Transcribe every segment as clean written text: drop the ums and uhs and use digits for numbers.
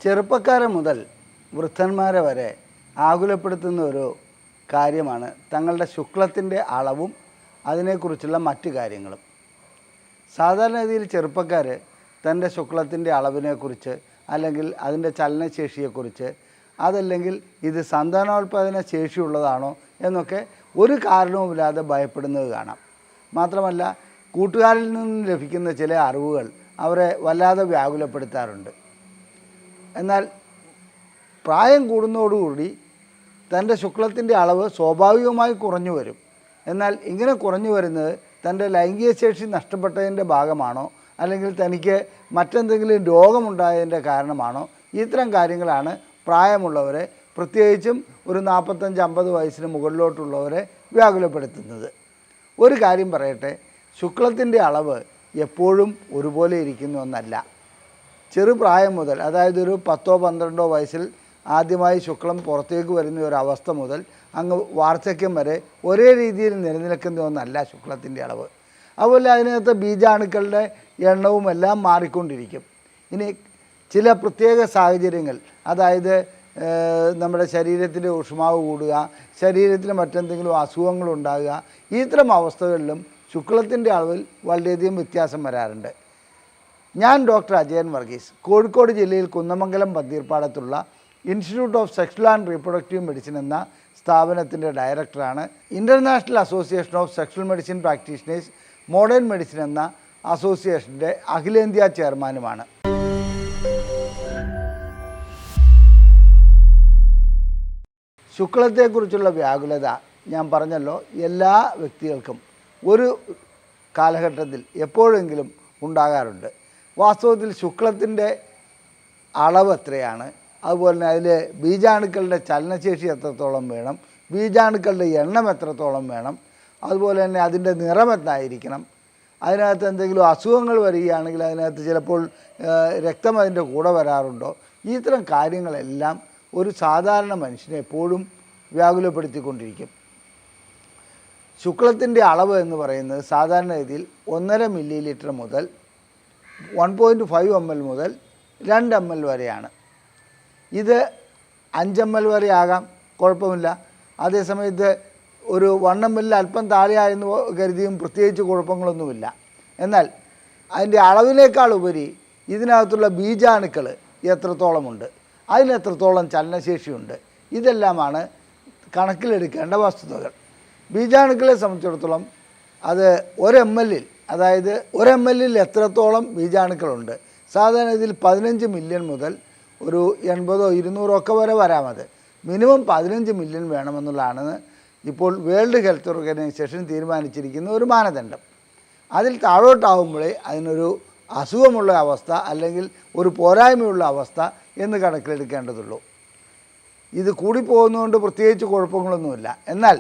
ചെറുപ്പക്കാരെ മുതൽ വൃദ്ധന്മാരെ വരെ ആകുലപ്പെടുത്തുന്ന ഒരു കാര്യമാണ് തങ്ങളുടെ ശുക്ലത്തിൻ്റെ അളവും അതിനെക്കുറിച്ചുള്ള മറ്റു കാര്യങ്ങളും. സാധാരണഗതിയിൽ ചെറുപ്പക്കാർ തൻ്റെ ശുക്ലത്തിൻ്റെ അളവിനെക്കുറിച്ച് അല്ലെങ്കിൽ അതിൻ്റെ ചലനശേഷിയെക്കുറിച്ച് അതല്ലെങ്കിൽ ഇത് സന്താനോൽപാദന ശേഷിയുള്ളതാണോ എന്നൊക്കെ ഒരു കാരണവുമില്ലാതെ ഭയപ്പെടുന്നത് കാണാം. മാത്രമല്ല കൂട്ടുകാരിൽ നിന്നും ലഭിക്കുന്ന ചില അറിവുകൾ അവരെ വല്ലാതെ വ്യാകുലപ്പെടുത്താറുണ്ട്. എന്നാൽ പ്രായം കൂടുന്നതോടുകൂടി തൻ്റെ ശുക്ലത്തിൻ്റെ അളവ് സ്വാഭാവികമായി കുറഞ്ഞു വരും. എന്നാൽ ഇങ്ങനെ കുറഞ്ഞു വരുന്നത് തൻ്റെ ലൈംഗിക ശേഷി നഷ്ടപ്പെട്ടതിൻ്റെ ഭാഗമാണോ അല്ലെങ്കിൽ തനിക്ക് മറ്റെന്തെങ്കിലും രോഗമുണ്ടായതിൻ്റെ കാരണമാണോ? ഇത്തരം കാര്യങ്ങളാണ് പ്രായമുള്ളവരെ, പ്രത്യേകിച്ചും ഒരു 45-50 വയസ്സിന് മുകളിലോട്ടുള്ളവരെ വ്യാകുലപ്പെടുത്തുന്നത്. ഒരു കാര്യം പറയട്ടെ, ശുക്ലത്തിൻ്റെ അളവ് എപ്പോഴും ഒരുപോലെ ഇരിക്കുന്ന ഒന്നല്ല. ചെറുപ്രായം മുതൽ, അതായത് ഒരു 10-12 വയസ്സിൽ ആദ്യമായി ശുക്ലം പുറത്തേക്ക് വരുന്ന ഒരവസ്ഥ മുതൽ അങ്ങ് വാർദ്ധക്യം വരെ ഒരേ രീതിയിൽ നിലനിൽക്കുന്ന ഒന്നല്ല ശുക്ലത്തിൻ്റെ അളവ്. അതുപോലെ അതിനകത്ത് ബീജാണുക്കളുടെ എണ്ണവും എല്ലാം മാറിക്കൊണ്ടിരിക്കും. ഇനി ചില പ്രത്യേക സാഹചര്യങ്ങൾ, അതായത് നമ്മുടെ ശരീരത്തിൻ്റെ ഊഷ്മാവ് കൂടുക, ശരീരത്തിന് മറ്റെന്തെങ്കിലും അസുഖങ്ങളുണ്ടാകുക, ഇത്തരം അവസ്ഥകളിലും ശുക്ലത്തിൻ്റെ അളവിൽ വളരെയധികം വ്യത്യാസം വരാറുണ്ട്. ഞാൻ ഡോക്ടർ അജയൻ വർഗീസ്, കോഴിക്കോട് ജില്ലയിൽ കുന്നമംഗലം പന്തീർപ്പാടത്തുള്ള institute of sexual and reproductive medicine എന്ന സ്ഥാപനത്തിൻ്റെ ഡയറക്ടറാണ്. International association of sexual medicine practitioners modern medicine എന്ന അസോസിയേഷൻ്റെ അഖിലേന്ത്യാ ചെയർമാനുമാണ്. ശുക്ലത്തെക്കുറിച്ചുള്ള വ്യാകുലത ഞാൻ പറഞ്ഞല്ലോ, എല്ലാ വ്യക്തികൾക്കും ഒരു കാലഘട്ടത്തിൽ എപ്പോഴെങ്കിലും ഉണ്ടാകാറുണ്ട്. വാസ്തവത്തിൽ ശുക്ലത്തിൻ്റെ അളവ് എത്രയാണ്, അതുപോലെ തന്നെ അതിൽ ബീജാണുക്കളുടെ ചലനശേഷി എത്രത്തോളം വേണം, ബീജാണുക്കളുടെ എണ്ണം എത്രത്തോളം വേണം, അതുപോലെ തന്നെ അതിൻ്റെ നിറം എന്തായിരിക്കണം, അതിനകത്ത് എന്തെങ്കിലും അസുഖങ്ങൾ വരികയാണെങ്കിൽ അതിനകത്ത് ചിലപ്പോൾ രക്തം അതിൻ്റെ കൂടെ വരാറുണ്ടോ, ഇത്തരം കാര്യങ്ങളെല്ലാം ഒരു സാധാരണ മനുഷ്യനെ എപ്പോഴും വ്യാകുലപ്പെടുത്തിക്കൊണ്ടിരിക്കും. ശുക്ലത്തിൻ്റെ അളവ് എന്ന് പറയുന്നത് സാധാരണഗതിയിൽ 1.5 മില്ലി ലിറ്റർ മുതൽ 1.5 ml മുതൽ 2 ml വരെയാണ്. ഇത് 5 ml വരെ ആകാം, കുഴപ്പമില്ല. അതേസമയത്ത് ഒരു 1 ml അല്പം താഴെയായെന്ന് കരുതിയും പ്രത്യേകിച്ച് കുഴപ്പങ്ങളൊന്നുമില്ല. എന്നാൽ അതിൻ്റെ അളവിനേക്കാൾ ഉപരി ഇതിനകത്തുള്ള ബീജാണുക്കൾ എത്രത്തോളമുണ്ട്, അതിനെത്രത്തോളം ചലനശേഷിയുണ്ട്, ഇതെല്ലാമാണ് കണക്കിലെടുക്കേണ്ട വസ്തുതകൾ. ബീജാണുക്കളെ സംബന്ധിച്ചിടത്തോളം അത് 1 ml, അതായത് 1 ml എത്രത്തോളം ബീജാണുക്കളുണ്ട്, സാധാരണ ഇതിൽ 15 മില്യൺ മുതൽ ഒരു 80 200 ഒക്കെ വരെ വരാമത്. മിനിമം 15 മില്യൺ വേണമെന്നുള്ളതാണ് ഇപ്പോൾ വേൾഡ് ഹെൽത്ത് ഓർഗനൈസേഷൻ തീരുമാനിച്ചിരിക്കുന്ന ഒരു മാനദണ്ഡം. അതിൽ താഴോട്ടാവുമ്പോഴേ അതിനൊരു അസുഖമുള്ള അവസ്ഥ അല്ലെങ്കിൽ ഒരു പോരായ്മയുള്ള അവസ്ഥ എന്ന് കണക്കിലെടുക്കേണ്ടതുള്ളൂ. ഇത് കൂടിപ്പോകുന്നതുകൊണ്ട് പ്രത്യേകിച്ച് കുഴപ്പങ്ങളൊന്നുമില്ല. എന്നാൽ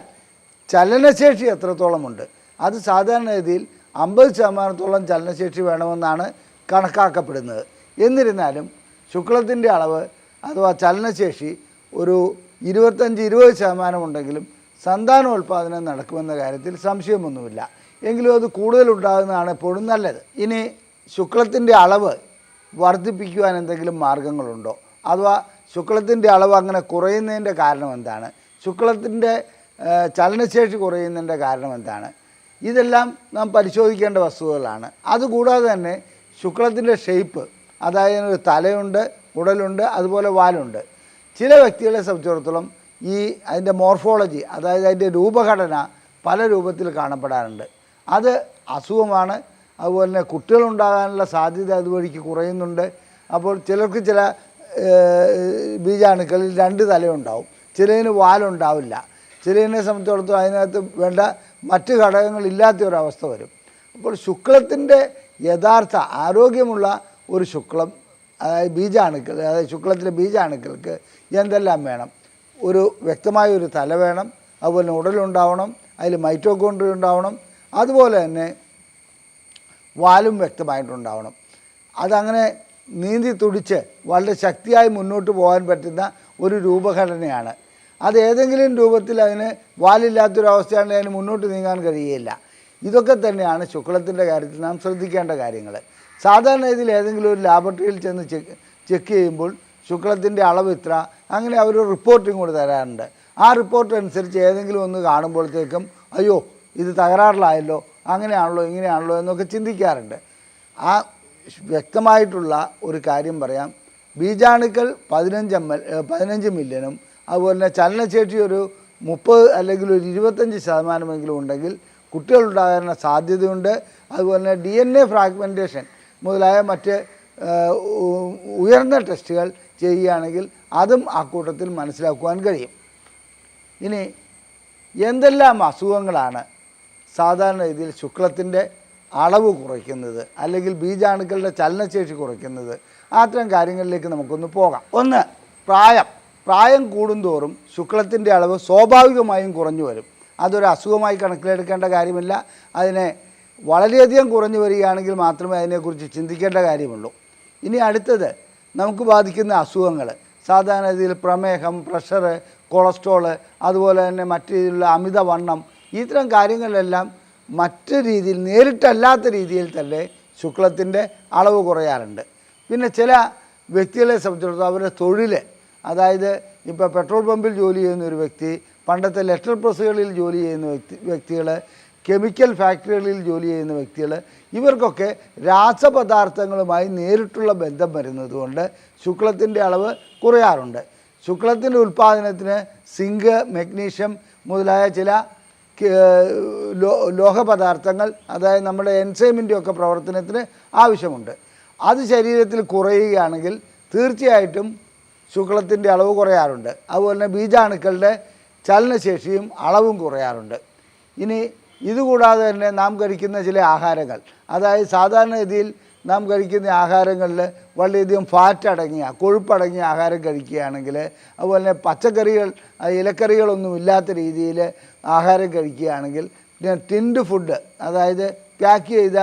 ചലനശേഷി എത്രത്തോളമുണ്ട്, അത് സാധാരണഗതിയിൽ 50% ചലനശേഷി വേണമെന്നാണ് കണക്കാക്കപ്പെടുന്നത്. എന്നിരുന്നാലും ശുക്ലത്തിൻ്റെ അളവ് അഥവാ ചലനശേഷി ഒരു 25-20% ഉണ്ടെങ്കിലും സന്താനോൽപാദനം നടക്കുമെന്ന കാര്യത്തിൽ സംശയമൊന്നുമില്ല. എങ്കിലും അത് കൂടുതലുണ്ടാകുന്നതാണ് എപ്പോഴും നല്ലത്. ഇനി ശുക്ലത്തിൻ്റെ അളവ് വർദ്ധിപ്പിക്കുവാൻ എന്തെങ്കിലും മാർഗങ്ങളുണ്ടോ, അഥവാ ശുക്ലത്തിൻ്റെ അളവ് അങ്ങനെ കുറയുന്നതിൻ്റെ കാരണം എന്താണ്, ശുക്ലത്തിൻ്റെ ചലനശേഷി കുറയുന്നതിൻ്റെ കാരണം എന്താണ്, ഇതെല്ലാം നാം പരിശോധിക്കേണ്ട വസ്തുതകളാണ്. അതുകൂടാതെ തന്നെ ശുക്ലത്തിൻ്റെ ഷേപ്പ്, അതായത് ഒരു തലയുണ്ട്, ഉടലുണ്ട്, അതുപോലെ വാലുണ്ട്. ചില വ്യക്തികളെ സംബന്ധിച്ചിടത്തോളം അതിൻ്റെ മോർഫോളജി, അതായത് അതിൻ്റെ രൂപഘടന പല രൂപത്തിൽ കാണപ്പെടാറുണ്ട്. അത് അസുഖമാണ്. അതുപോലെ തന്നെ കുട്ടികളുണ്ടാകാനുള്ള സാധ്യത അതുവഴിക്ക് കുറയുന്നുണ്ട്. അപ്പോൾ ചിലർക്ക് ചില ബീജാണുക്കളിൽ 2 തലയുണ്ടാവും, ചിലതിന് വാലുണ്ടാവില്ല, ചിലതിനെ സംബന്ധിച്ചിടത്തോളം അതിനകത്ത് വേണ്ട മറ്റ് ഘടകങ്ങളില്ലാത്ത ഒരവസ്ഥ വരും. അപ്പോൾ ശുക്ലത്തിൻ്റെ യഥാർത്ഥ ആരോഗ്യമുള്ള ഒരു ശുക്ലം, അതായത് ബീജാണുക്കൾ, അതായത് ശുക്ലത്തിലെ ബീജാണുക്കൾക്ക് എന്തെല്ലാം വേണം? ഒരു വ്യക്തമായ ഒരു തല വേണം, അതുപോലെ ഉടലുണ്ടാവണം, അതിൽ മൈറ്റോകോൺട്രിയ ഉണ്ടാവണം, അതുപോലെ തന്നെ വാലും വ്യക്തമായിട്ടുണ്ടാവണം. അതങ്ങനെ നീന്തി തുടിച്ച് വളരെ ശക്തിയായി മുന്നോട്ട് പോകാൻ പറ്റുന്ന ഒരു രൂപഘടനയാണ്. അത് ഏതെങ്കിലും രൂപത്തിൽ അതിന് വാലില്ലാത്തൊരവസ്ഥയാണെങ്കിൽ അതിന് മുന്നോട്ട് നീങ്ങാൻ കഴിയുകയില്ല. ഇതൊക്കെ തന്നെയാണ് ശുക്ലത്തിൻ്റെ കാര്യത്തിൽ നാം ശ്രദ്ധിക്കേണ്ട കാര്യങ്ങൾ. സാധാരണ ഇതിൽ ഏതെങ്കിലും ഒരു ലാബറട്ടറിയിൽ ചെന്ന് ചെക്ക് ചെയ്യുമ്പോൾ ശുക്ലത്തിൻ്റെ അളവ് ഇത്ര, അങ്ങനെ അവർ റിപ്പോർട്ടിങ് കൂടെ തരാറുണ്ട്. ആ റിപ്പോർട്ട് അനുസരിച്ച് ഏതെങ്കിലും ഒന്ന് കാണുമ്പോഴത്തേക്കും അയ്യോ ഇത് തകരാറിലായല്ലോ, അങ്ങനെയാണല്ലോ ഇങ്ങനെയാണല്ലോ എന്നൊക്കെ ചിന്തിക്കാറുണ്ട്. ആ വ്യക്തമായിട്ടുള്ള ഒരു കാര്യം പറയാം. ബീജാണുക്കൾ 15 മില്യണും അതുപോലെ തന്നെ ചലനശേഷി ഒരു 30 അല്ലെങ്കിൽ ഒരു 25% ഉണ്ടെങ്കിൽ കുട്ടികളുണ്ടാകാനുള്ള സാധ്യതയുണ്ട്. അതുപോലെ തന്നെ DNA ഫ്രാഗ്മെൻറ്റേഷൻ മുതലായ മറ്റ് ഉയർന്ന ടെസ്റ്റുകൾ ചെയ്യുകയാണെങ്കിൽ അതും ആ കൂട്ടത്തിൽ മനസ്സിലാക്കുവാൻ കഴിയും. ഇനി എന്തെല്ലാം അസുഖങ്ങളാണ് സാധാരണ രീതിയിൽ ശുക്ലത്തിൻ്റെ അളവ് കുറയ്ക്കുന്നത് അല്ലെങ്കിൽ ബീജാണുക്കളുടെ ചലനശേഷി കുറയ്ക്കുന്നത്? അത്തരം കാര്യങ്ങളിലേക്ക് നമുക്കൊന്ന് പോകാം. ഒന്ന്, പ്രായം കൂടുന്തോറും ശുക്ലത്തിൻ്റെ അളവ് സ്വാഭാവികമായും കുറഞ്ഞു വരും. അതൊരു അസുഖമായി കണക്കിലെടുക്കേണ്ട കാര്യമില്ല. അതിനെ വളരെയധികം കുറഞ്ഞു വരികയാണെങ്കിൽ മാത്രമേ അതിനെക്കുറിച്ച് ചിന്തിക്കേണ്ട കാര്യമുള്ളൂ. ഇനി അടുത്തത് നമുക്ക് ബാധിക്കുന്ന അസുഖങ്ങൾ സാധാരണ രീതിയിൽ പ്രമേഹം, പ്രഷർ, കൊളസ്ട്രോള്, അതുപോലെ തന്നെ മറ്റു രീതിയിലുള്ള അമിതവണ്ണം, ഇത്തരം കാര്യങ്ങളിലെല്ലാം മറ്റു രീതിയിൽ നേരിട്ടല്ലാത്ത രീതിയിൽ തന്നെ ശുക്ലത്തിൻ്റെ അളവ് കുറയാറുണ്ട്. പിന്നെ ചില വ്യക്തികളെ സംബന്ധിച്ചിടത്തോളം അവരുടെ തൊഴിൽ, അതായത് ഇപ്പോൾ പെട്രോൾ പമ്പിൽ ജോലി ചെയ്യുന്ന ഒരു വ്യക്തി, പണ്ടത്തെ ലെറ്റർ പ്രസ്സുകളിൽ ജോലി ചെയ്യുന്ന വ്യക്തികൾ, കെമിക്കൽ ഫാക്ടറികളിൽ ജോലി ചെയ്യുന്ന വ്യക്തികൾ, ഇവർക്കൊക്കെ രാസപദാർത്ഥങ്ങളുമായി നേരിട്ടുള്ള ബന്ധം വരുന്നതുകൊണ്ട് ശുക്ലത്തിൻ്റെ അളവ് കുറയാറുണ്ട്. ശുക്ലത്തിൻ്റെ ഉൽപ്പാദനത്തിന് സിങ്ക്, മഗ്നീഷ്യം മുതലായ ചില ലോഹപദാർത്ഥങ്ങൾ, അതായത് നമ്മുടെ എൻസൈമിൻ്റെയൊക്കെ പ്രവർത്തനത്തിന് ആവശ്യമുണ്ട്. അത് ശരീരത്തിൽ കുറയുകയാണെങ്കിൽ തീർച്ചയായിട്ടും ശുക്ലത്തിൻ്റെ അളവ് കുറയാറുണ്ട്. അതുപോലെ തന്നെ ബീജാണുക്കളുടെ ചലനശേഷിയും അളവും കുറയാറുണ്ട്. ഇനി ഇതുകൂടാതെ തന്നെ നാം കഴിക്കുന്ന ചില ആഹാരങ്ങൾ, അതായത് സാധാരണഗതിയിൽ നാം കഴിക്കുന്ന ആഹാരങ്ങളിൽ വളരെയധികം ഫാറ്റ് അടങ്ങിയ, കൊഴുപ്പടങ്ങിയ ആഹാരം കഴിക്കുകയാണെങ്കിൽ, അതുപോലെ തന്നെ പച്ചക്കറികൾ, ഇലക്കറികളൊന്നും ഇല്ലാത്ത രീതിയിൽ ആഹാരം കഴിക്കുകയാണെങ്കിൽ, പിന്നെ ടിൻഡ് ഫുഡ്, അതായത് പാക്ക് ചെയ്ത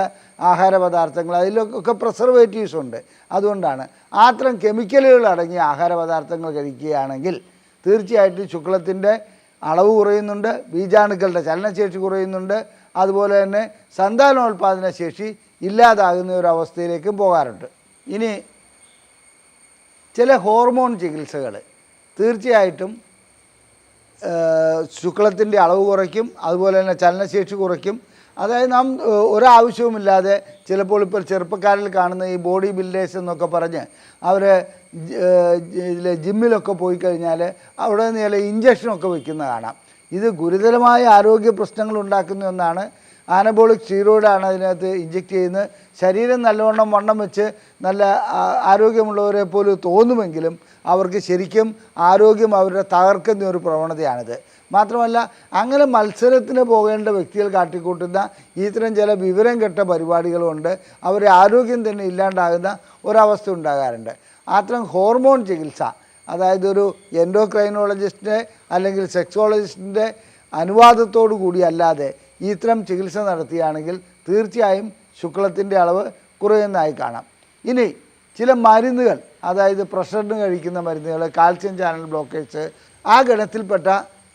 ആഹാര പദാർത്ഥങ്ങൾ, അതിലൊക്കെ പ്രിസർവേറ്റീവ്സ് ഉണ്ട്. അതുകൊണ്ടാണ് അത്തരം കെമിക്കലുകൾ അടങ്ങിയ ആഹാര പദാർത്ഥങ്ങൾ കഴിക്കുകയാണെങ്കിൽ തീർച്ചയായിട്ടും ശുക്ലത്തിൻ്റെ അളവ് കുറയുന്നുണ്ട്, ബീജാണുക്കളുടെ ചലനശേഷി കുറയുന്നുണ്ട്, അതുപോലെ തന്നെ സന്താനോൽപാദന ശേഷി ഇല്ലാതാകുന്ന ഒരു അവസ്ഥയിലേക്കും പോകാറുണ്ട്. ഇനി ചില ഹോർമോൺ ചികിത്സകൾ തീർച്ചയായിട്ടും ശുക്ലത്തിൻ്റെ അളവ് കുറയ്ക്കും, അതുപോലെ തന്നെ ചലനശേഷി കുറയ്ക്കും. അതായത് നാം ഒരാവശ്യവുമില്ലാതെ ചിലപ്പോൾ ഇപ്പോൾ ചെറുപ്പക്കാരിൽ കാണുന്ന ഈ ബോഡി ബിൽഡേഴ്സ് എന്നൊക്കെ പറഞ്ഞ് അവർ ജിമ്മിലൊക്കെ പോയി കഴിഞ്ഞാൽ അവിടെ നിന്ന് ചില ഇഞ്ചക്ഷനൊക്കെ വയ്ക്കുന്ന കാണാം. ഇത് ഗുരുതരമായ ആരോഗ്യ പ്രശ്നങ്ങൾ ഉണ്ടാക്കുന്ന ഒന്നാണ്. ആനബോളിക് സ്റ്റീറോയിഡാണ് അതിനകത്ത് ഇഞ്ചെക്റ്റ് ചെയ്യുന്നത്. ശരീരം നല്ലവണ്ണം വണ്ണം വെച്ച് നല്ല ആരോഗ്യമുള്ളവരെ പോലും തോന്നുമെങ്കിലും അവർക്ക് ശരിക്കും ആരോഗ്യം അവരുടെ തകർക്കുന്ന ഒരു പ്രവണതയാണിത്. മാത്രമല്ല, അങ്ങനെ മത്സരത്തിന് പോകേണ്ട വ്യക്തികൾ കാട്ടിക്കൂട്ടുന്ന ഇത്തരം ചില വിവരം കെട്ട പരിപാടികളുണ്ട് അവരെ ആരോഗ്യം തന്നെ ഇല്ലാണ്ടാകുന്ന ഒരവസ്ഥ ഉണ്ടാകാറുണ്ട്. അത്തരം ഹോർമോൺ ചികിത്സ, അതായത് ഒരു എൻഡോക്രൈനോളജിസ്റ്റിൻ്റെ അല്ലെങ്കിൽ സെക്സോളജിസ്റ്റിൻ്റെ അനുവാദത്തോടു കൂടി അല്ലാതെ ഇത്തരം ചികിത്സ നടത്തുകയാണെങ്കിൽ തീർച്ചയായും ശുക്ലത്തിൻ്റെ അളവ് കുറയുന്നതായി കാണാം. ഇനി ചില മരുന്നുകൾ, അതായത് പ്രഷറിന് കഴിക്കുന്ന മരുന്നുകൾ, കാൽസ്യം ചാനൽ ബ്ലോക്കേഴ്സ്, ആ ഗണത്തിൽപ്പെട്ട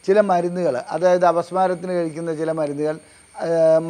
ചില മരുന്നുകൾ, അതായത് അപസ്മാരത്തിന് കഴിക്കുന്ന ചില മരുന്നുകൾ,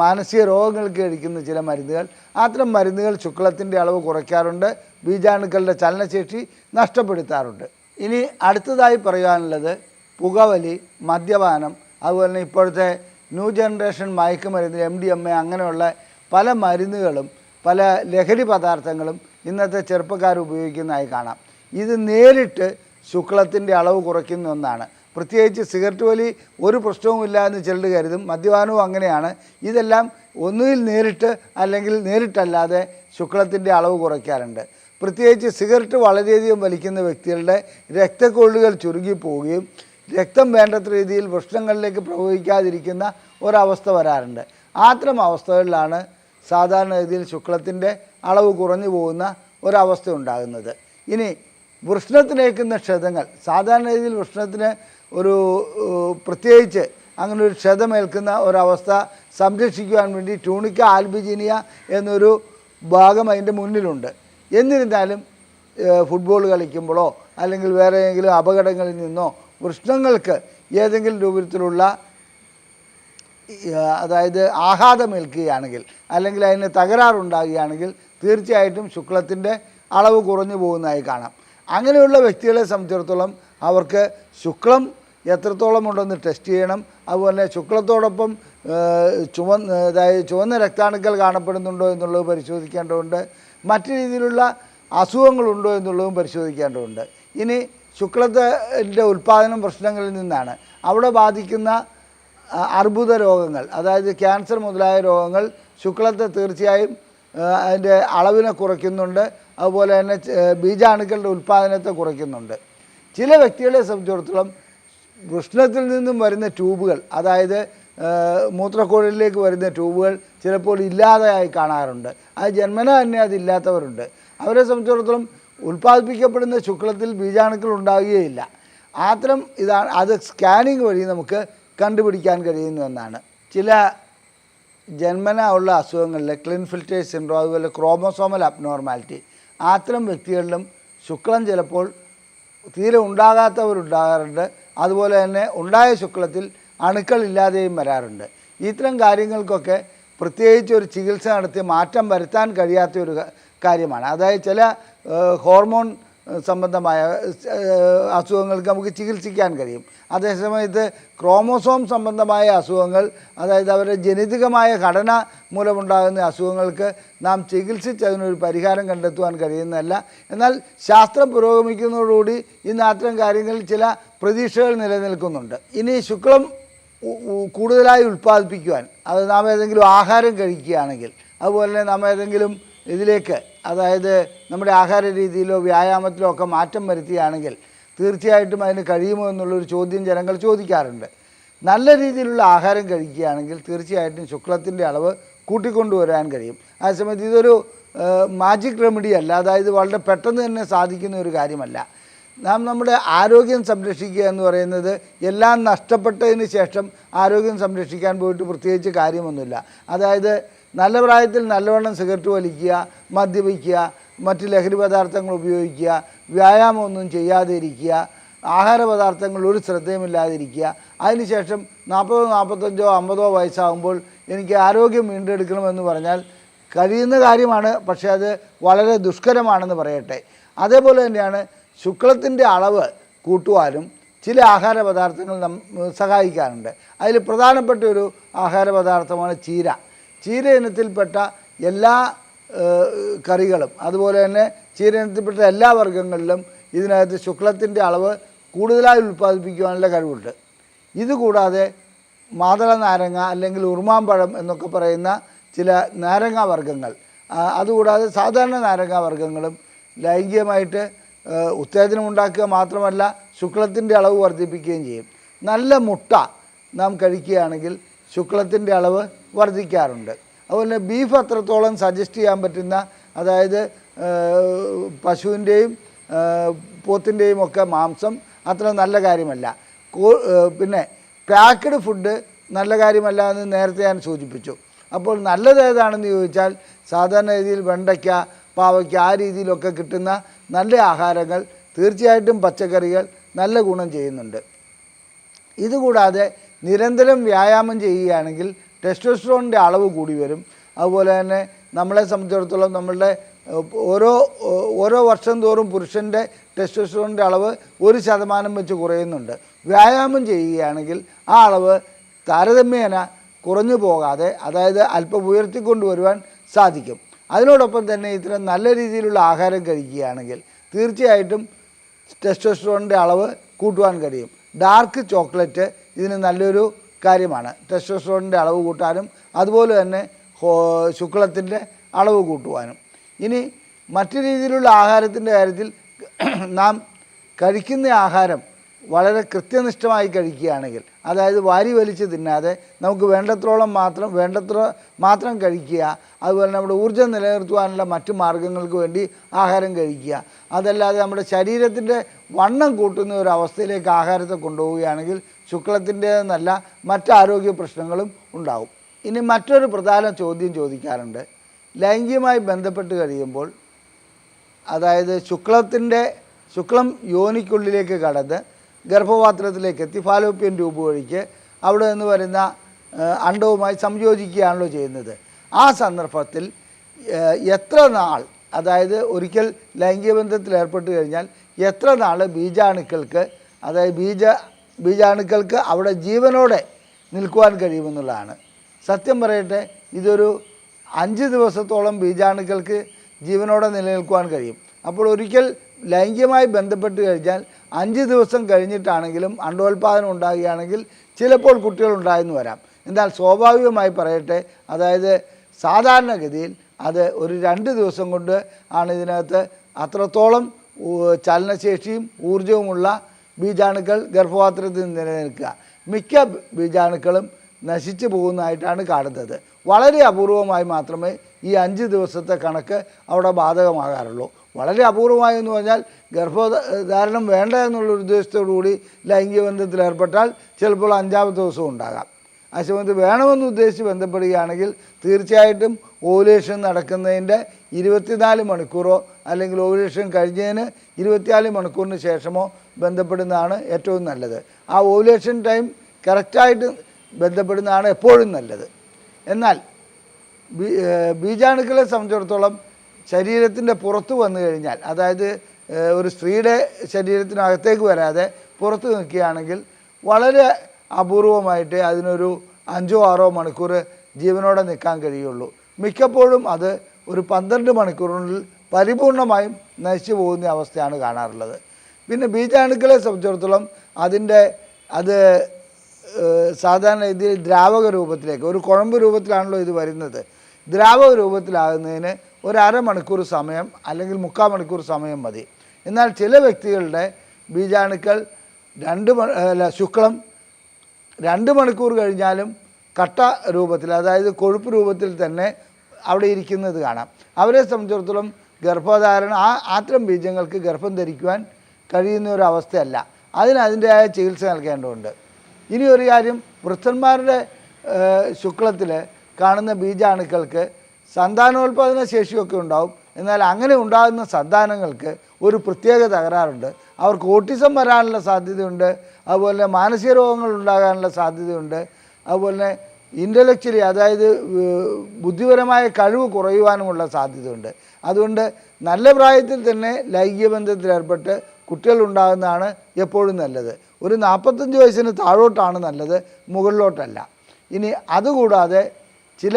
മാനസിക രോഗങ്ങൾക്ക് കഴിക്കുന്ന ചില മരുന്നുകൾ, അത്തരം മരുന്നുകൾ ശുക്ലത്തിൻ്റെ അളവ് കുറയ്ക്കാറുണ്ട്, ബീജാണുക്കളുടെ ചലനശേഷി നഷ്ടപ്പെടുത്താറുണ്ട്. ഇനി അടുത്തതായി പറയാനുള്ളത് പുകവലി, മദ്യപാനം, അതുപോലെ തന്നെ ഇപ്പോഴത്തെ ന്യൂ ജനറേഷൻ മയക്കുമരുന്ന്, MDMA, അങ്ങനെയുള്ള പല മരുന്നുകളും പല ലഹരി പദാർത്ഥങ്ങളും ഇന്നത്തെ ചെറുപ്പക്കാർ ഉപയോഗിക്കുന്നതായി കാണാം. ഇത് നേരിട്ട് ശുക്ലത്തിൻ്റെ അളവ് കുറയ്ക്കുന്ന ഒന്നാണ്. പ്രത്യേകിച്ച് സിഗരറ്റ് വലി ഒരു പ്രശ്നവുമില്ല എന്ന് ചിലർ കരുതും. മദ്യപാനവും അങ്ങനെയാണ്. ഇതെല്ലാം ഒന്നുകിൽ നേരിട്ട് അല്ലെങ്കിൽ നേരിട്ടല്ലാതെ ശുക്ലത്തിൻ്റെ അളവ് കുറയ്ക്കാറുണ്ട്. പ്രത്യേകിച്ച് സിഗരറ്റ് വളരെയധികം വലിക്കുന്ന വ്യക്തികളുടെ രക്തക്കൊള്ളുകൾ ചുരുങ്ങിപ്പോവുകയും രക്തം വേണ്ടത്ര രീതിയിൽ വൃഷ്ണങ്ങളിലേക്ക് പ്രവഹിക്കാതിരിക്കുന്ന ഒരവസ്ഥ വരാറുണ്ട്. അത്തരം അവസ്ഥകളിലാണ് സാധാരണ രീതിയിൽ ശുക്ലത്തിൻ്റെ അളവ് കുറഞ്ഞു പോകുന്ന ഒരവസ്ഥ ഉണ്ടാകുന്നത്. ഇനി വൃഷ്ണത്തിനേക്കുന്ന ക്ഷതങ്ങൾ, സാധാരണ രീതിയിൽ വൃഷ്ണത്തിന് ഒരു പ്രത്യേകിച്ച് അങ്ങനെ ഒരു ക്ഷതമേൽക്കുന്ന ഒരവസ്ഥ സംരക്ഷിക്കുവാൻ വേണ്ടി ട്യൂണിക്ക ആൽബിജീനിയ എന്നൊരു ഭാഗം അതിൻ്റെ മുന്നിലുണ്ട്. എന്നിരുന്നാലും ഫുട്ബോൾ കളിക്കുമ്പോഴോ അല്ലെങ്കിൽ വേറെ ഏതെങ്കിലും അപകടങ്ങളിൽ നിന്നോ വൃഷ്ണങ്ങൾക്ക് ഏതെങ്കിലും രൂപത്തിലുള്ള അതായത് ആഘാതമേൽക്കുകയാണെങ്കിൽ അല്ലെങ്കിൽ അതിന് തകരാറുണ്ടാകുകയാണെങ്കിൽ തീർച്ചയായിട്ടും ശുക്ലത്തിൻ്റെ അളവ് കുറഞ്ഞു പോകുന്നതായി കാണാം. അങ്ങനെയുള്ള വ്യക്തികളെ സംബന്ധിച്ചിടത്തോളം അവർക്ക് ശുക്ലം എത്രത്തോളം ഉണ്ടെന്ന് ടെസ്റ്റ് ചെയ്യണം. അതുപോലെ ശുക്ലത്തോടൊപ്പം അതായത് ചുവന്ന രക്താണുക്കൾ കാണപ്പെടുന്നുണ്ടോ എന്നുള്ളത് പരിശോധിക്കേണ്ടതുണ്ട്. മറ്റു രീതിയിലുള്ള അസുഖങ്ങളുണ്ടോ എന്നുള്ളതും പരിശോധിക്കേണ്ടതുണ്ട്. ഇനി ശുക്ലത്തിൻ്റെ ഉൽപ്പാദനം പ്രശ്നങ്ങളിൽ നിന്നാണ്. അവിടെ ബാധിക്കുന്ന അർബുദ രോഗങ്ങൾ, അതായത് ക്യാൻസർ മുതലായ രോഗങ്ങൾ ശുക്ലത്തെ തീർച്ചയായും അതിൻ്റെ അളവിനെ കുറയ്ക്കുന്നുണ്ട്. അതുപോലെ തന്നെ ബീജാണുക്കളുടെ ഉൽപ്പാദനത്തെ കുറയ്ക്കുന്നുണ്ട്. ചില വ്യക്തികളെ സംബന്ധിച്ചിടത്തോളം വൃഷ്ണത്തിൽ നിന്നും വരുന്ന ട്യൂബുകൾ, അതായത് മൂത്രക്കുഴലിലേക്ക് വരുന്ന ട്യൂബുകൾ ചിലപ്പോൾ ഇല്ലാതെയായി കാണാറുണ്ട്. അത് ജന്മന തന്നെ അതില്ലാത്തവരുണ്ട്. അവരെ സംബന്ധിച്ചിടത്തോളം ഉൽപ്പാദിപ്പിക്കപ്പെടുന്ന ശുക്ലത്തിൽ ബീജാണുക്കൾ ഉണ്ടാകുകയില്ല. അത്തരം ഇതാണ്, അത് സ്കാനിങ് വഴി നമുക്ക് കണ്ടുപിടിക്കാൻ കഴിയുന്ന ഒന്നാണ്. ചില ജന്മന ഉള്ള അസുഖങ്ങളിൽ ക്ലിൻഫിൽറ്റേഴ്സ് സിൻഡ്രോം, അതുപോലെ ക്രോമോസോമൽ അബ്നോർമാലിറ്റി, അത്തരം വ്യക്തികളിലും ശുക്ലം ചിലപ്പോൾ തീരെ ഉണ്ടാകാത്തവരുണ്ടാകാറുണ്ട്. അതുപോലെ തന്നെ ഉണ്ടായ ശുക്ലത്തിൽ അണുക്കളില്ലാതെയും വരാറുണ്ട്. ഇത്തരം കാര്യങ്ങൾക്കൊക്കെ പ്രത്യേകിച്ച് ഒരു ചികിത്സ നടത്തി മാറ്റം വരുത്താൻ കഴിയാത്തൊരു കാര്യമാണ്. അതായത് ചില ഹോർമോൺ സംബന്ധമായ അസുഖങ്ങൾക്ക് നമുക്ക് ചികിത്സിക്കാൻ കഴിയും. അതേസമയത്ത് ക്രോമോസോം സംബന്ധമായ അസുഖങ്ങൾ, അതായത് അവരുടെ ജനിതകമായ ഘടന മൂലമുണ്ടാകുന്ന അസുഖങ്ങൾക്ക് നാം ചികിത്സിച്ച് അതിനൊരു പരിഹാരം കണ്ടെത്തുവാൻ കഴിയുന്നതല്ല. എന്നാൽ ശാസ്ത്രം പുരോഗമിക്കുന്നതോടുകൂടി ഇന്ന് അത്തരം കാര്യങ്ങളിൽ ചില പ്രതീക്ഷകൾ നിലനിൽക്കുന്നുണ്ട്. ഇനി ശുക്ലം കൂടുതലായി ഉൽപ്പാദിപ്പിക്കുവാൻ അത് നാം ഏതെങ്കിലും ആഹാരം കഴിക്കുകയാണെങ്കിൽ, അതുപോലെ തന്നെ നാം ഏതെങ്കിലും ഇതിലേക്ക്, അതായത് നമ്മുടെ ആഹാര രീതിയിലോ വ്യായാമത്തിലോ ഒക്കെ മാറ്റം വരുത്തുകയാണെങ്കിൽ തീർച്ചയായിട്ടും അതിന് കഴിയുമോ എന്നുള്ളൊരു ചോദ്യം ജനങ്ങൾ ചോദിക്കാറുണ്ട്. നല്ല രീതിയിലുള്ള ആഹാരം കഴിക്കുകയാണെങ്കിൽ തീർച്ചയായിട്ടും ശുക്ലത്തിൻ്റെ അളവ് കൂട്ടിക്കൊണ്ടുവരാൻ കഴിയും. അതേസമയത്ത് ഇതൊരു മാജിക് റെമഡി അല്ല, അതായത് വളരെ പെട്ടെന്ന് തന്നെ സാധിക്കുന്ന ഒരു കാര്യമല്ല. നാം നമ്മുടെ ആരോഗ്യം സംരക്ഷിക്കുക എന്ന് പറയുന്നത് എല്ലാം നഷ്ടപ്പെട്ടതിന് ശേഷം ആരോഗ്യം സംരക്ഷിക്കാൻ പോയിട്ട് പ്രത്യേകിച്ച് കാര്യമൊന്നുമില്ല. അതായത് നല്ല പ്രായത്തിൽ നല്ലവണ്ണം സിഗരറ്റ് വലിക്കുക, മദ്യപിക്കുക, മറ്റ് ലഹരി പദാർത്ഥങ്ങൾ ഉപയോഗിക്കുക, വ്യായാമമൊന്നും ചെയ്യാതെ ഇരിക്കുക, ആഹാര പദാർത്ഥങ്ങൾ ഒരു ശ്രദ്ധയുമില്ലാതിരിക്കുക, അതിനുശേഷം 40, 45, 50 വയസ്സാകുമ്പോൾ എനിക്ക് ആരോഗ്യം വീണ്ടെടുക്കണമെന്ന് പറഞ്ഞാൽ കഴിയുന്ന കാര്യമാണ്. പക്ഷേ അത് വളരെ ദുഷ്കരമാണെന്ന് പറയട്ടെ. അതേപോലെ തന്നെയാണ് ശുക്ലത്തിൻ്റെ അളവ് കൂട്ടുവാനും ചില ആഹാര പദാർത്ഥങ്ങൾ സഹായിക്കാറുണ്ട്. അതിൽ പ്രധാനപ്പെട്ട ഒരു ആഹാര പദാർത്ഥമാണ് ചീര. ചീര ഇനത്തിൽപ്പെട്ട എല്ലാ കറികളും, അതുപോലെ തന്നെ ചീര ഇനത്തിൽപ്പെട്ട എല്ലാ വർഗ്ഗങ്ങളിലും ഇതിനകത്ത് ശുക്ലത്തിൻ്റെ അളവ് കൂടുതലായി ഉൽപ്പാദിപ്പിക്കുവാനുള്ള കഴിവുണ്ട്. ഇതുകൂടാതെ മാതള നാരങ്ങ അല്ലെങ്കിൽ ഉറുമാമ്പഴം എന്നൊക്കെ പറയുന്ന ചില നാരങ്ങ വർഗ്ഗങ്ങൾ, അതുകൂടാതെ സാധാരണ നാരങ്ങ വർഗ്ഗങ്ങളും ലൈംഗികമായിട്ട് ഉത്തേജനം ഉണ്ടാക്കുക മാത്രമല്ല ശുക്ലത്തിൻ്റെ അളവ് വർദ്ധിപ്പിക്കുകയും ചെയ്യും. നല്ല മുട്ട നാം കഴിക്കുകയാണെങ്കിൽ ശുക്ലത്തിൻ്റെ അളവ് വർദ്ധിക്കാറുണ്ട്. അതുപോലെ ബീഫ് അത്രത്തോളം സജസ്റ്റ് ചെയ്യാൻ പറ്റുന്ന, അതായത് പശുവിൻ്റെയും പോത്തിൻ്റെയും ഒക്കെ മാംസം അത്ര നല്ല കാര്യമല്ല. പിന്നെ പാക്ക്ഡ് ഫുഡ് നല്ല കാര്യമല്ല എന്ന് നേരത്തെ ഞാൻ സൂചിപ്പിച്ചു. അപ്പോൾ നല്ലത് ഏതാണെന്ന് ചോദിച്ചാൽ സാധാരണ രീതിയിൽ വെണ്ടയ്ക്ക, പാവയ്ക്ക, ആ രീതിയിലൊക്കെ കിട്ടുന്ന നല്ല ആഹാരങ്ങൾ, തീർച്ചയായിട്ടും പച്ചക്കറികൾ നല്ല ഗുണം ചെയ്യുന്നുണ്ട്. ഇതുകൂടാതെ നിരന്തരം വ്യായാമം ചെയ്യുകയാണെങ്കിൽ ടെസ്റ്റോസ്റ്ററോണിൻ്റെ അളവ് കൂടി വരും. അതുപോലെ തന്നെ നമ്മളെ സംബന്ധിച്ചിടത്തോളം നമ്മളുടെ ഓരോ വർഷം തോറും പുരുഷൻ്റെ ടെസ്റ്റോസ്റ്ററോണിൻ്റെ അളവ് 1% വെച്ച് കുറയുന്നുണ്ട്. വ്യായാമം ചെയ്യുകയാണെങ്കിൽ ആ അളവ് താരതമ്യേന കുറഞ്ഞു പോകാതെ, അതായത് അല്പം ഉയർത്തിക്കൊണ്ടുവരുവാൻ സാധിക്കും. അതിനോടൊപ്പം തന്നെ ഇത്തരം നല്ല രീതിയിലുള്ള ആഹാരം കഴിക്കുകയാണെങ്കിൽ തീർച്ചയായിട്ടും ടെസ്റ്റോസ്റ്ററോണിൻ്റെ അളവ് കൂട്ടുവാൻ കഴിയും. ഡാർക്ക് ചോക്ലേറ്റ് ഇതിന് നല്ലൊരു കാര്യമാണ്. ടെസ്റ്റോസ്റ്ററോണിൻ്റെ അളവ് കൂട്ടാനും അതുപോലെ തന്നെ ശുക്ലത്തിൻ്റെ അളവ് കൂട്ടുവാനും. ഇനി മറ്റു രീതിയിലുള്ള ആഹാരത്തിൻ്റെ കാര്യത്തിൽ നാം കഴിക്കുന്ന ആഹാരം വളരെ കൃത്യനിഷ്ഠമായി കഴിക്കുകയാണെങ്കിൽ, അതായത് വാരി വലിച്ച് തിന്നാതെ നമുക്ക് വേണ്ടത്ര മാത്രം കഴിക്കുക, അതുപോലെ നമ്മുടെ ഊർജ്ജം നിലനിർത്തുവാനുള്ള മറ്റു മാർഗ്ഗങ്ങൾക്ക് വേണ്ടി ആഹാരം കഴിക്കുക, അതല്ലാതെ നമ്മുടെ ശരീരത്തിൻ്റെ വണ്ണം കൂട്ടുന്ന ഒരു അവസ്ഥയിലേക്ക് ആഹാരത്തെ കൊണ്ടുപോവുകയാണെങ്കിൽ ശുക്ലത്തിൻ്റെതെന്നല്ല മറ്റ് ആരോഗ്യ പ്രശ്നങ്ങളും ഉണ്ടാകും. ഇനി മറ്റൊരു പ്രധാന ചോദ്യം ചോദിക്കാറുണ്ട്. ലൈംഗികമായി ബന്ധപ്പെട്ട് കഴിയുമ്പോൾ, അതായത് ശുക്ലം യോനിക്കുള്ളിലേക്ക് കടന്ന് ഗർഭപാത്രത്തിലേക്ക് എത്തി ഫാലോപ്പിയൻ ട്യൂബ് വഴിക്ക് അവിടെ നിന്ന് വരുന്ന അണ്ഡവുമായി സംയോജിക്കുകയാണല്ലോ ചെയ്യുന്നത്. ആ സന്ദർഭത്തിൽ എത്ര നാൾ അതായത് ഒരിക്കൽ ലൈംഗിക ബന്ധത്തിൽ ഏർപ്പെട്ട് കഴിഞ്ഞാൽ എത്ര നാൾ ബീജാണുക്കൾക്ക്, അതായത് ബീജാണുക്കൾക്ക് അവിടെ ജീവനോടെ നിൽക്കുവാൻ കഴിയുമെന്നുള്ളതാണ്. സത്യം പറയട്ടെ, ഇതൊരു 5 ദിവസത്തോളം ബീജാണുക്കൾക്ക് ജീവനോടെ നിലനിൽക്കുവാൻ കഴിയും. അപ്പോൾ ഒരിക്കൽ ലൈംഗികമായി ബന്ധപ്പെട്ട് കഴിഞ്ഞാൽ 5 ദിവസം കഴിഞ്ഞിട്ടാണെങ്കിലും അണ്ടോൽപാദനം ഉണ്ടാകുകയാണെങ്കിൽ ചിലപ്പോൾ കുട്ടികളുണ്ടായെന്ന് വരാം. എന്നാൽ സ്വാഭാവികമായി പറയട്ടെ, അതായത് സാധാരണഗതിയിൽ അത് ഒരു 2 ദിവസം കൊണ്ട് ആണ് ഇതിനകത്ത് അത്രത്തോളം ചലനശേഷിയും ഊർജവുമുള്ള ബീജാണുക്കൾ ഗർഭപാത്രത്തിൽ നിലനിൽക്കുക. മിക്ക ബീജാണുക്കളും നശിച്ചു പോകുന്നതായിട്ടാണ് കാണുന്നത്. വളരെ അപൂർവമായി മാത്രമേ ഈ 5 ദിവസത്തെ കണക്ക് അവിടെ ബാധകമാകാറുള്ളൂ. വളരെ അപൂർവമായി എന്ന് പറഞ്ഞാൽ ഗർഭധാരണം വേണ്ട എന്നുള്ള ഉദ്ദേശത്തോടു കൂടി ലൈംഗിക ബന്ധത്തിൽ ഏർപ്പെട്ടാൽ ചിലപ്പോൾ 5ാമത്തെ ദിവസവും ഉണ്ടാകാം. ആ സമയത്ത് വേണമെന്ന് ഉദ്ദേശിച്ച് ബന്ധപ്പെടുകയാണെങ്കിൽ തീർച്ചയായിട്ടും ഓവുലേഷൻ നടക്കുന്നതിൻ്റെ 24 മണിക്കൂറോ അല്ലെങ്കിൽ ഓവുലേഷൻ കഴിഞ്ഞതിന് 24 മണിക്കൂറിന് ശേഷമോ ബന്ധപ്പെടുന്നതാണ് ഏറ്റവും നല്ലത്. ആ ഓവുലേഷൻ ടൈം കറക്റ്റായിട്ട് ബന്ധപ്പെടുന്നതാണ് എപ്പോഴും നല്ലത്. എന്നാൽ ബീജാണുക്കളെ സംബന്ധിച്ചിടത്തോളം ശരീരത്തിൻ്റെ പുറത്ത് വന്നു കഴിഞ്ഞാൽ, അതായത് ഒരു സ്ത്രീയുടെ ശരീരത്തിനകത്തേക്ക് വരാതെ പുറത്ത് നിൽക്കുകയാണെങ്കിൽ വളരെ അപൂർവമായിട്ട് അതിനൊരു 5-6 മണിക്കൂർ ജീവനോടെ നിൽക്കാൻ കഴിയുള്ളൂ. മിക്കപ്പോഴും അത് ഒരു 12 മണിക്കൂറിനുള്ളിൽ പരിപൂർണമായും നശിച്ചു പോകുന്ന അവസ്ഥയാണ് കാണാറുള്ളത്. പിന്നെ ബീജാണുക്കളെ സംബന്ധിച്ചിടത്തോളം അത് സാധാരണ രീതിയിൽ ദ്രാവക രൂപത്തിലേക്ക്, ഒരു കുഴമ്പ് രൂപത്തിലാണല്ലോ ഇത് വരുന്നത്. ദ്രാവക രൂപത്തിലാകുന്നതിന് ഒരു അരമണിക്കൂർ സമയം അല്ലെങ്കിൽ 3/4 മണിക്കൂർ സമയം മതി. എന്നാൽ ചില വ്യക്തികളുടെ ബീജാണുക്കൾ ശുക്ലം 2 മണിക്കൂർ കഴിഞ്ഞാലും കട്ട രൂപത്തിൽ, അതായത് കൊഴുപ്പ് രൂപത്തിൽ തന്നെ അവിടെ ഇരിക്കുന്നത് കാണാം. അവരെ സംബന്ധിച്ചിടത്തോളം ഗർഭധാരണം അത്തരം ബീജങ്ങൾക്ക് ഗർഭം ധരിക്കുവാൻ കഴിയുന്ന ഒരു അവസ്ഥയല്ല. അതിൻ്റെതായ ചികിത്സ നൽകേണ്ടതുണ്ട്. ഇനി ഒരു കാര്യം, വൃദ്ധന്മാരുടെ ശുക്ലത്തിൽ കാണുന്ന ബീജാണുക്കൾക്ക് സന്താനോൽപാദന ശേഷിയൊക്കെ ഉണ്ടാവും. എന്നാൽ അങ്ങനെ ഉണ്ടാകുന്ന സന്താനങ്ങൾക്ക് ഒരു പ്രത്യേക തകരാറുണ്ട്. അവർക്ക് ഓട്ടിസം വരാനുള്ള സാധ്യതയുണ്ട്, അതുപോലെ മാനസിക രോഗങ്ങൾ ഉണ്ടാകാനുള്ള സാധ്യതയുണ്ട്, അതുപോലെ ഇൻ്റലക്ച്വലി, അതായത് ബുദ്ധിപരമായ കഴിവ് കുറയുവാനുമുള്ള സാധ്യതയുണ്ട്. അതുകൊണ്ട് നല്ല പ്രായത്തിൽ തന്നെ ലൈംഗിക ബന്ധത്തിൽ ഏർപ്പെട്ട് കുട്ടികളുണ്ടാകുന്നതാണ് എപ്പോഴും നല്ലത്. ഒരു 45 വയസ്സിന് താഴോട്ടാണ് നല്ലത്, മുകളിലോട്ടല്ല. ഇനി അതുകൂടാതെ ചില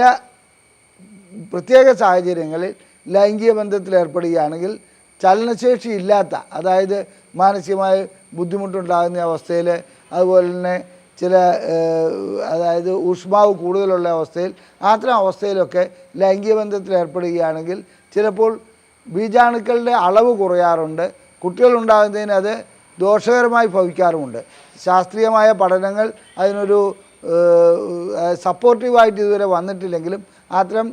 പ്രത്യേക സാഹചര്യങ്ങളിൽ ലൈംഗിക ബന്ധത്തിൽ ഏർപ്പെടുകയാണെങ്കിൽ ചലനശേഷി ഇല്ലാത്ത, അതായത് മാനസികമായ ബുദ്ധിമുട്ടുണ്ടാകുന്ന അവസ്ഥയിൽ, അതുപോലെ തന്നെ ചില അതായത് ഊഷ്മാവ് കൂടുതലുള്ള അവസ്ഥയിൽ, അത്തരം അവസ്ഥയിലൊക്കെ ലൈംഗിക ബന്ധത്തിൽ ഏർപ്പെടുകയാണെങ്കിൽ ചിലപ്പോൾ ബീജാണുക്കളുടെ അളവ് കുറയാറുണ്ട്. കുട്ടികളുണ്ടാകുന്നതിന് അത് ദോഷകരമായി ഭവിക്കാറുമുണ്ട്. ശാസ്ത്രീയമായ പഠനങ്ങൾ അതിനൊരു സപ്പോർട്ടീവായിട്ട് ഇതുവരെ വന്നിട്ടില്ലെങ്കിലും അത്തരം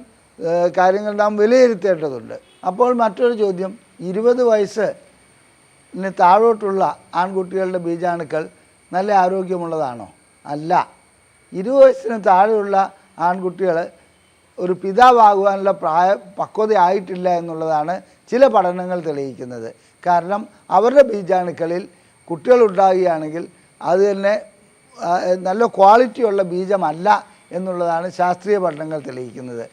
കാര്യങ്ങൾ നാം വിലയിരുത്തേണ്ടതുണ്ട്. അപ്പോൾ മറ്റൊരു ചോദ്യം, 20 വയസ്സിന് താഴോട്ടുള്ള ആൺകുട്ടികളുടെ ബീജാണുക്കൾ നല്ല ആരോഗ്യമുള്ളതാണോ? അല്ല. 20 വയസ്സിന് താഴെയുള്ള ആൺകുട്ടികൾ ഒരു പിതാവാകുവാനുള്ള പക്വതയായിട്ടില്ല എന്നുള്ളതാണ് ചില പഠനങ്ങൾ തെളിയിക്കുന്നത്. കാരണം അവരുടെ ബീജാണുക്കളിൽ കുട്ടികളുണ്ടാകുകയാണെങ്കിൽ അത് തന്നെ നല്ല ക്വാളിറ്റിയുള്ള ബീജമല്ല എന്നുള്ളതാണ് ശാസ്ത്രീയ പഠനങ്ങൾ തെളിയിക്കുന്നത്.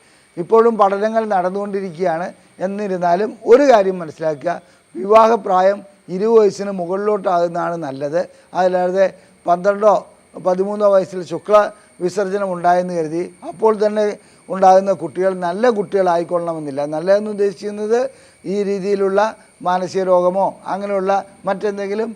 ഇപ്പോഴും പഠനങ്ങൾ നടന്നുകൊണ്ടിരിക്കുകയാണ്. എന്നിരുന്നാലും ഒരു കാര്യം മനസ്സിലാക്കുക, വിവാഹപ്രായം 20 വയസ്സിന് മുകളിലോട്ടാകുന്നതാണ് നല്ലത്. അതല്ലാതെ 12ഓ 13ഓ വയസ്സിൽ ശുക്ല വിസർജനം ഉണ്ടായെന്ന് കരുതി അപ്പോൾ തന്നെ ഉണ്ടാകുന്ന കുട്ടികൾ നല്ല കുട്ടികളായിക്കൊള്ളണമെന്നില്ല. നല്ലതെന്ന് ഉദ്ദേശിക്കുന്നത് ഈ രീതിയിലുള്ള മാനസിക രോഗമോ അങ്ങനെയുള്ള മറ്റെന്തെങ്കിലും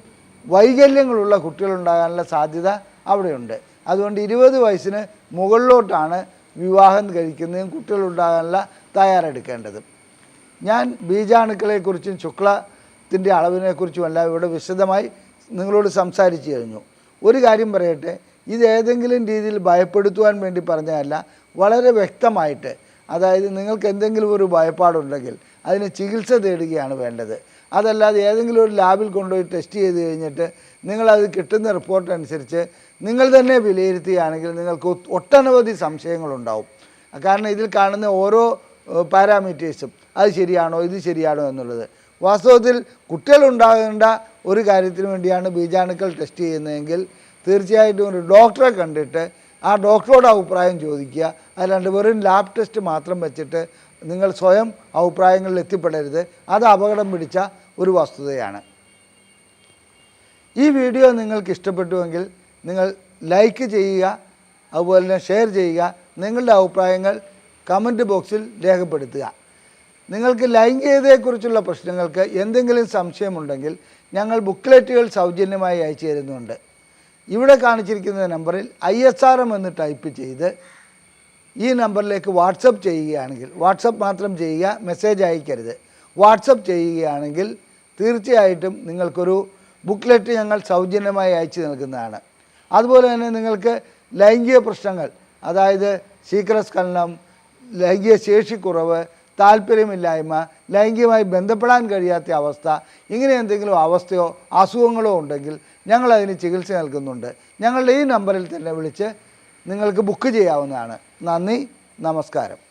വൈകല്യങ്ങളുള്ള കുട്ടികളുണ്ടാകാനുള്ള സാധ്യത അവിടെയുണ്ട്. അതുകൊണ്ട് 20 വയസ്സിന് മുകളിലോട്ടാണ് വിവാഹം കഴിക്കുന്നതും കുട്ടികളുണ്ടാകാനുള്ള തയ്യാറെടുക്കേണ്ടത്. ഞാൻ ബീജാണുക്കളെക്കുറിച്ചും ശുക്ലത്തിൻ്റെ അളവിനെക്കുറിച്ചുമെല്ലാം ഇവിടെ വിശദമായി നിങ്ങളോട് സംസാരിച്ചു കഴിഞ്ഞു. ഒരു കാര്യം പറയട്ടെ, ഇതേതെങ്കിലും രീതിയിൽ ഭയപ്പെടുത്തുവാൻ വേണ്ടി പറഞ്ഞതല്ല, വളരെ വ്യക്തമായിട്ട്, അതായത് നിങ്ങൾക്ക് എന്തെങ്കിലും ഒരു ഭയപ്പാടുണ്ടെങ്കിൽ അതിന് ചികിത്സ തേടുകയാണ് വേണ്ടത്. അതല്ലാതെ ഏതെങ്കിലും ഒരു ലാബിൽ കൊണ്ടുപോയി ടെസ്റ്റ് ചെയ്ത് കഴിഞ്ഞിട്ട് നിങ്ങളത് കിട്ടുന്ന റിപ്പോർട്ട് അനുസരിച്ച് നിങ്ങൾ തന്നെ വിലയിരുത്തുകയാണെങ്കിൽ നിങ്ങൾക്ക് ഒട്ടനവധി സംശയങ്ങളുണ്ടാവും. കാരണം ഇതിൽ കാണുന്ന ഓരോ പാരാമീറ്റേഴ്സും അത് ശരിയാണോ ഇത് ശരിയാണോ എന്നുള്ളത്. വാസ്തവത്തിൽ കുട്ടികളുണ്ടാകേണ്ട ഒരു കാര്യത്തിന് വേണ്ടിയാണ് ബീജാണുക്കൾ ടെസ്റ്റ് ചെയ്യുന്നതെങ്കിൽ തീർച്ചയായിട്ടും ഒരു ഡോക്ടറെ കണ്ടിട്ട് ആ ഡോക്ടറോട് അഭിപ്രായം ചോദിക്കുക. അല്ലാണ്ട് വെറും ലാബ് ടെസ്റ്റ് മാത്രം വെച്ചിട്ട് നിങ്ങൾ സ്വയം അഭിപ്രായങ്ങളിൽ എത്തിപ്പെടരുത്. അത് അപകടം പിടിച്ച ഒരു വസ്തുതയാണ്. ഈ വീഡിയോ നിങ്ങൾക്ക് ഇഷ്ടപ്പെട്ടുവെങ്കിൽ നിങ്ങൾ ലൈക്ക് ചെയ്യുക, അതുപോലെ തന്നെ ഷെയർ ചെയ്യുക. നിങ്ങളുടെ അഭിപ്രായങ്ങൾ കമൻറ്റ് ബോക്സിൽ രേഖപ്പെടുത്തുക. നിങ്ങൾക്ക് ലൈംഗികതയെക്കുറിച്ചുള്ള പ്രശ്നങ്ങൾക്ക് എന്തെങ്കിലും സംശയമുണ്ടെങ്കിൽ ഞങ്ങൾ ബുക്ക്ലെറ്റുകൾ സൗജന്യമായി അയച്ചു തരുന്നുണ്ട്. ഇവിടെ കാണിച്ചിരിക്കുന്ന നമ്പറിൽ ISRM എന്ന് ടൈപ്പ് ചെയ്ത് ഈ നമ്പറിലേക്ക് വാട്സപ്പ് ചെയ്യുകയാണെങ്കിൽ, വാട്സപ്പ് മാത്രം ചെയ്യുക, മെസ്സേജ് അയക്കരുത്. വാട്സപ്പ് ചെയ്യുകയാണെങ്കിൽ തീർച്ചയായിട്ടും നിങ്ങൾക്കൊരു ബുക്ക്ലെറ്റ് ഞങ്ങൾ സൗജന്യമായി അയച്ചു നൽകുന്നതാണ്. അതുപോലെ തന്നെ നിങ്ങൾക്ക് ലൈംഗിക പ്രശ്നങ്ങൾ, അതായത് ശീഘ്രസ്ഖലനം, ലൈംഗിക ശേഷിക്കുറവ്, താല്പര്യമില്ലായ്മ, ലൈംഗികമായി ബന്ധപ്പെടാൻ കഴിയാത്ത അവസ്ഥ, ഇങ്ങനെ എന്തെങ്കിലും അവസ്ഥയോ അസുഖങ്ങളോ ഉണ്ടെങ്കിൽ ഞങ്ങളതിന് ചികിത്സ നൽകുന്നുണ്ട്. ഞങ്ങളുടെ ഈ നമ്പറിൽ തന്നെ വിളിച്ച് നിങ്ങൾക്ക് ബുക്ക് ചെയ്യാവുന്നതാണ്. നന്ദി, നമസ്കാരം.